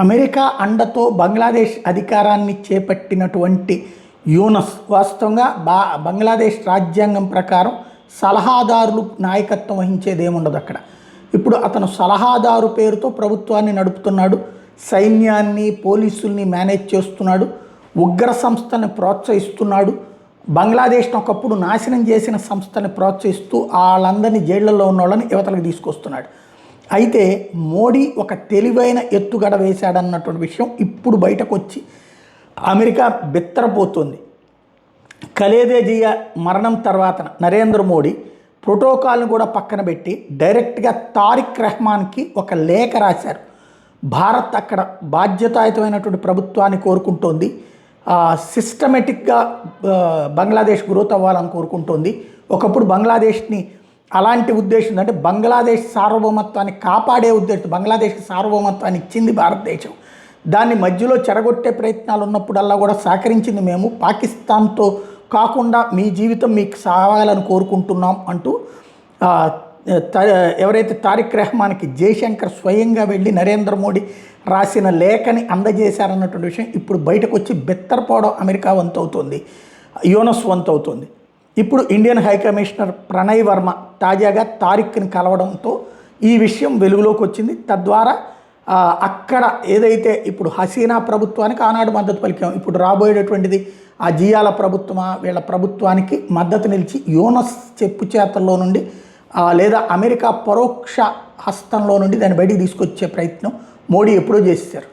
America అండతో బంగ్లాదేశ్ అధికారాన్ని చేపట్టినటువంటి యూనస్ వాస్తవంగా బంగ్లాదేశ్ రాజ్యాంగం ప్రకారం సలహాదారులు నాయకత్వం వహించేది ఏముండదు అక్కడ. ఇప్పుడు అతను సలహాదారు పేరుతో ప్రభుత్వాన్ని నడుపుతున్నాడు, సైన్యాన్ని పోలీసుల్ని మేనేజ్ చేస్తున్నాడు, ఉగ్ర సంస్థని ప్రోత్సహిస్తున్నాడు, బంగ్లాదేశ్ను ఒకప్పుడు నాశనం చేసిన సంస్థని ప్రోత్సహిస్తూ వాళ్ళందరినీ జైళ్లలో ఉన్న వాళ్ళని యువతలకు తీసుకొస్తున్నాడు. అయితే మోడీ ఒక తెలివైన ఎత్తుగడ వేశాడన్నటువంటి విషయం ఇప్పుడు బయటకు వచ్చి అమెరికా బిత్తరపోతుంది. ఖలేదా జియా మరణం తర్వాత నరేంద్ర మోడీ ప్రోటోకాల్ను కూడా పక్కన పెట్టి డైరెక్ట్గా తారిక్ రెహమాన్కి ఒక లేఖ రాశారు. భారత్ అక్కడ బాధ్యతాయుతమైనటువంటి ప్రభుత్వాన్ని కోరుకుంటోంది, సిస్టమేటిక్గా బంగ్లాదేశ్ గ్రోత్ అవ్వాలని కోరుకుంటోంది. ఒకప్పుడు బంగ్లాదేశ్ని అలాంటి ఉద్దేశం అంటే బంగ్లాదేశ్ సార్వభౌమత్వాన్ని కాపాడే ఉద్దేశం, బంగ్లాదేశ్కి సార్వభౌమత్వాన్ని ఇచ్చింది భారతదేశం, దాన్ని మధ్యలో చెరగొట్టే ప్రయత్నాలు ఉన్నప్పుడల్లా కూడా సహకరించింది మేము, పాకిస్తాన్తో కాకుండా మీ జీవితం మీకు సాగాలని కోరుకుంటున్నాం అంటూ ఎవరైతే తారిక్ రెహమాన్కి జయశంకర్ స్వయంగా వెళ్ళి నరేంద్ర మోడీ రాసిన లేఖని అందజేశారన్నటువంటి విషయం ఇప్పుడు బయటకు వచ్చి బెత్తరపోవడం అమెరికా వంతు అవుతుంది, యూనస్ వంతు అవుతుంది. ఇప్పుడు Indian high commissioner Pranay Varma తాజాగా తారిక్ని కలవడంతో ఈ విషయం వెలుగులోకి వచ్చింది. తద్వారా అక్కడ ఏదైతే ఇప్పుడు హసీనా ప్రభుత్వానికి ఆనాడు మద్దతు పలికాం, ఇప్పుడు రాబోయేటటువంటిది ఆ జియాల ప్రభుత్వమా వీళ్ళ ప్రభుత్వానికి మద్దతు నిలిచి యూనస్ చెప్పు చేతల్లో నుండి లేదా అమెరికా పరోక్ష హస్తంలో నుండి దాన్ని బయటికి తీసుకొచ్చే ప్రయత్నం మోడీ ఎప్పుడో చేశారు.